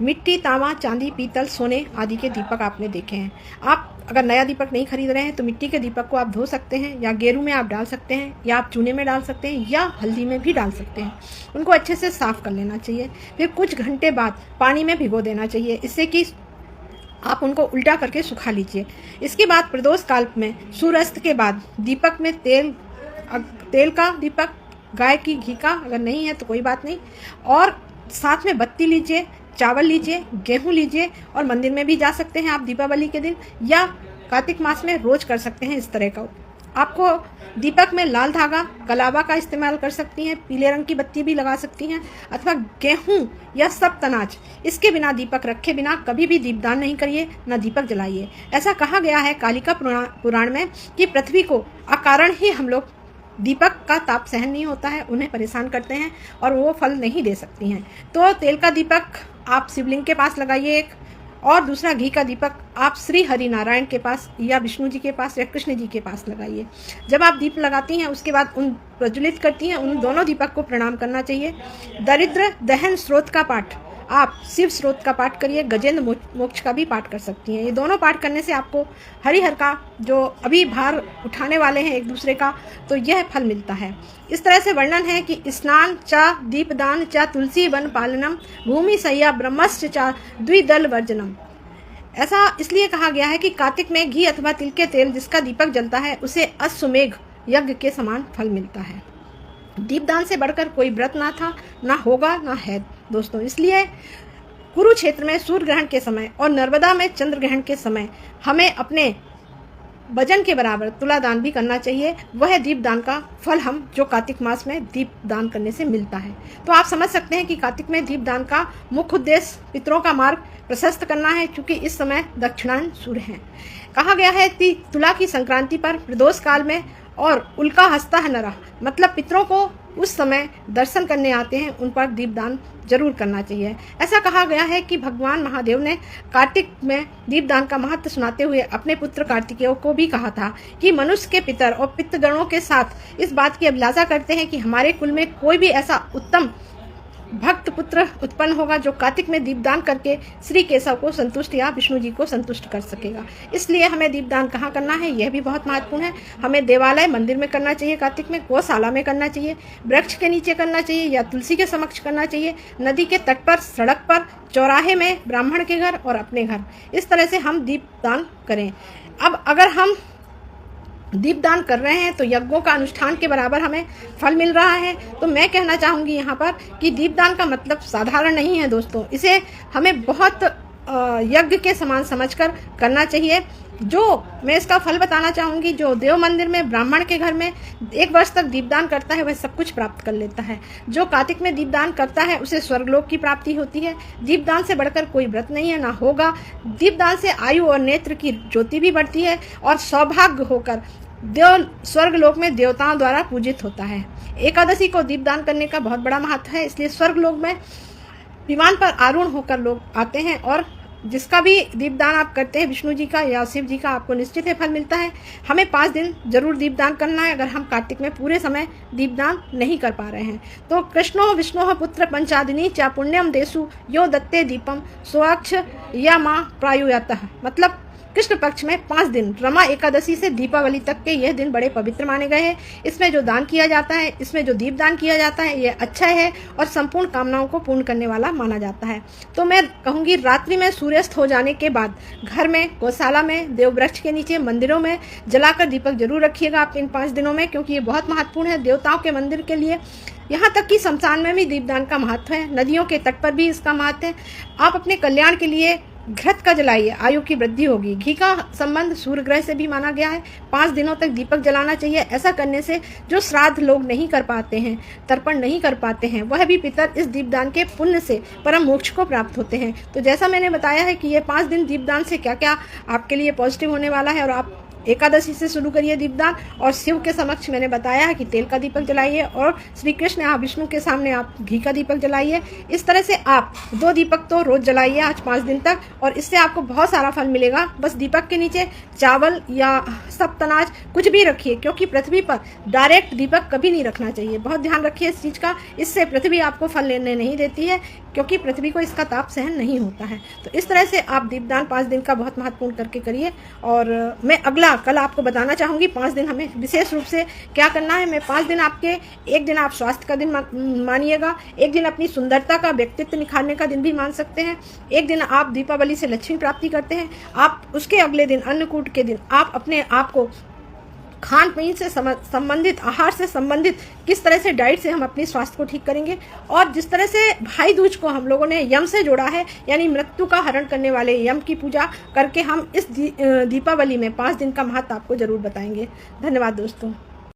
मिट्टी, तांबा, चांदी, पीतल, सोने आदि के दीपक आपने देखे हैं। आप अगर नया दीपक नहीं खरीद रहे हैं तो मिट्टी के दीपक को आप धो सकते हैं, या गेरू में आप डाल सकते हैं, या आप चूने में डाल सकते हैं, या हल्दी में भी डाल सकते हैं। उनको अच्छे से साफ कर लेना चाहिए, फिर कुछ घंटे बाद पानी में भिगो देना चाहिए, इससे कि आप उनको उल्टा करके सुखा लीजिए। इसके बाद प्रदोष काल में सूर्यास्त के बाद दीपक में तेल का दीपक, गाय की घी का, अगर नहीं है तो कोई बात नहीं, और साथ में बत्ती लीजिए, चावल लीजिए, गेहूं लीजिए, और मंदिर में भी जा सकते हैं आप दीपावली के दिन, या कार्तिक मास में रोज कर सकते हैं इस तरह का। आपको दीपक में लाल धागा, कलावा का इस्तेमाल कर सकती हैं, पीले रंग की बत्ती भी लगा सकती हैं, अथवा गेहूं या सब तनाज, इसके बिना दीपक रखे बिना कभी भी दीपदान नहीं करिए, ना दीपक जलाइए। ऐसा कहा गया है कालिका पुराण में कि पृथ्वी को अकारण ही हम लोग दीपक का ताप सहन नहीं होता है, उन्हें परेशान करते हैं और वो फल नहीं दे सकती हैं। तो तेल का दीपक आप शिवलिंग के पास लगाइए एक, और दूसरा घी का दीपक आप श्री हरि नारायण के पास या विष्णु जी के पास या कृष्ण जी के पास लगाइए। जब आप दीप लगाती हैं उसके बाद उन प्रज्वलित करती हैं, उन दोनों दीपक को प्रणाम करना चाहिए। दरिद्र दहन स्रोत का पाठ आप शिव स्रोत का पाठ करिए, गजेंद्र मोक्ष का भी पाठ कर सकती हैं। ये दोनों पाठ करने से आपको हरिहर का जो अभी भार उठाने वाले हैं एक दूसरे का, तो यह फल मिलता है। इस तरह से वर्णन है कि स्नान चा दीपदान चा तुलसी वन पालनम भूमि सह्या ब्रह्मश्च चा द्विदल वर्जनम। ऐसा इसलिए कहा गया है कि कार्तिक में घी अथवा तिल के तेल जिसका दीपक जलता है उसे अश्वमेघ यज्ञ के समान फल मिलता है। दीपदान से बढ़कर कोई व्रत ना था, ना होगा, ना है दोस्तों। इसलिए कुरुक्षेत्र में सूर्य ग्रहण के समय और नर्मदा में चंद्र ग्रहण के समय हमें अपने वजन के बराबर तुला दान भी करना चाहिए। वह दीपदान का फल हम जो कार्तिक मास में दीपदान करने से मिलता है। तो आप समझ सकते हैं कि कार्तिक में दीपदान का मुख्य उद्देश्य पितरों का मार्ग प्रशस्त करना है, क्योंकि इस समय दक्षिणायन सूर्य है। कहा गया है कि तुला की संक्रांति पर प्रदोष काल में और उल्का हस्ता है नरा, मतलब पितरों को उस समय दर्शन करने आते हैं, उन पर दीपदान जरूर करना चाहिए। ऐसा कहा गया है कि भगवान महादेव ने कार्तिक में दीपदान का महत्व सुनाते हुए अपने पुत्र कार्तिकेय को भी कहा था कि मनुष्य के पितर और पितृगणों के साथ इस बात की अभिलाषा करते हैं कि हमारे कुल में कोई भी ऐसा उत्तम भक्त पुत्र उत्पन्न होगा जो कार्तिक में दीपदान करके श्री केशव को संतुष्ट या विष्णु जी को संतुष्ट कर सकेगा। इसलिए हमें दीपदान कहाँ करना है यह भी बहुत महत्वपूर्ण है। हमें देवालय मंदिर में करना चाहिए, कार्तिक में गौशाला में करना चाहिए, वृक्ष के नीचे करना चाहिए या तुलसी के समक्ष करना चाहिए, नदी के तट पर, सड़क पर, चौराहे में, ब्राह्मण के घर और अपने घर। इस तरह से हम दीपदान करें। अब अगर हम दीपदान कर रहे हैं तो यज्ञों का अनुष्ठान के बराबर हमें फल मिल रहा है। तो मैं कहना चाहूँगी यहाँ पर कि दीपदान का मतलब साधारण नहीं है दोस्तों, इसे हमें बहुत यज्ञ के समान समझकर करना चाहिए। जो मैं इसका फल बताना चाहूँगी, जो देव मंदिर में ब्राह्मण के घर में 1 वर्ष तक दीपदान करता है वह सब कुछ प्राप्त कर लेता है। जो कार्तिक में दीपदान करता है उसे स्वर्गलोक की प्राप्ति होती है। दीपदान से बढ़कर कोई व्रत नहीं है, ना होगा। दीपदान से आयु और नेत्र की ज्योति भी बढ़ती है और सौभाग्य होकर देव स्वर्गलोक में देवताओं द्वारा पूजित होता है। एकादशी को दीपदान करने का बहुत बड़ा महत्व है, इसलिए स्वर्गलोक में विमान पर आरूढ़ होकर लोग आते हैं और जिसका भी दीपदान आप करते हैं विष्णु जी का या शिव जी का, आपको निश्चित है फल मिलता है। हमें 5 दिन जरूर दीपदान करना है अगर हम कार्तिक में पूरे समय दीपदान नहीं कर पा रहे हैं। तो कृष्णो विष्णु पुत्र पंचादिनी चा पुण्यम देसु यो दत्ते दीपम स्वच्छ या माँ प्रायुयतः, मतलब कृष्ण पक्ष में 5 दिन रमा एकादशी से दीपावली तक के यह दिन बड़े पवित्र माने गए हैं। इसमें जो दान किया जाता है, इसमें जो दीपदान किया जाता है, यह अच्छा है और संपूर्ण कामनाओं को पूर्ण करने वाला माना जाता है। तो मैं कहूँगी रात्रि में सूर्यास्त हो जाने के बाद घर में, गौशाला में, देव वृक्ष के नीचे, मंदिरों में जलाकर दीपक जरूर रखिएगा आप इन 5 दिनों में, क्योंकि ये बहुत महत्वपूर्ण है देवताओं के मंदिर के लिए। यहाँ तक कि शमशान में भी दीपदान का महत्व है, नदियों के तट पर भी इसका महत्व है। आप अपने कल्याण के लिए घृत का जलाइए, आयु की वृद्धि होगी। घी का संबंध सूर्य ग्रह से भी माना गया है। 5 दिनों तक दीपक जलाना चाहिए। ऐसा करने से जो श्राद्ध लोग नहीं कर पाते हैं, तर्पण नहीं कर पाते हैं, वह भी पितर इस दीपदान के पुण्य से परम मोक्ष को प्राप्त होते हैं। तो जैसा मैंने बताया है कि ये 5 दिन दीपदान से क्या क्या आपके लिए पॉजिटिव होने वाला है, और आप एकादशी से शुरू करिए दीपदान। और शिव के समक्ष मैंने बताया है कि तेल का दीपक जलाइए, और श्री कृष्ण या विष्णु के सामने आप घी का दीपक जलाइए। इस तरह से आप 2 दीपक तो रोज जलाइए आज 5 दिन तक, और इससे आपको बहुत सारा फल मिलेगा। बस दीपक के नीचे चावल या सब तनाज कुछ भी रखिए, क्योंकि पृथ्वी पर डायरेक्ट दीपक कभी नहीं रखना चाहिए। बहुत ध्यान रखिए इस चीज़ का, इससे पृथ्वी आपको फल लेने नहीं देती है। क्योंकि पृथ्वी को इसका ताप सहन नहीं होता है। तो इस तरह से आप दीपदान 5 दिन का बहुत महत्वपूर्ण करके करिए। और मैं कल आपको बताना चाहूँगी 5 दिन हमें विशेष रूप से क्या करना है। मैं 5 दिन आपके, एक दिन आप स्वास्थ्य का दिन मानिएगा, एक दिन अपनी सुंदरता का, व्यक्तित्व निखारने का दिन भी मान सकते हैं, एक दिन आप दीपावली से लक्ष्मी प्राप्ति करते हैं, आप उसके अगले दिन अन्नकूट के दिन आप अपने आप को खान पीन से संबंधित, आहार से संबंधित किस तरह से डाइट से हम अपने स्वास्थ्य को ठीक करेंगे। और जिस तरह से भाई दूज को हम लोगों ने यम से जोड़ा है, यानी मृत्यु का हरण करने वाले यम की पूजा करके हम इस दीपावली में 5 दिन का महत्व आपको जरूर बताएंगे। धन्यवाद दोस्तों।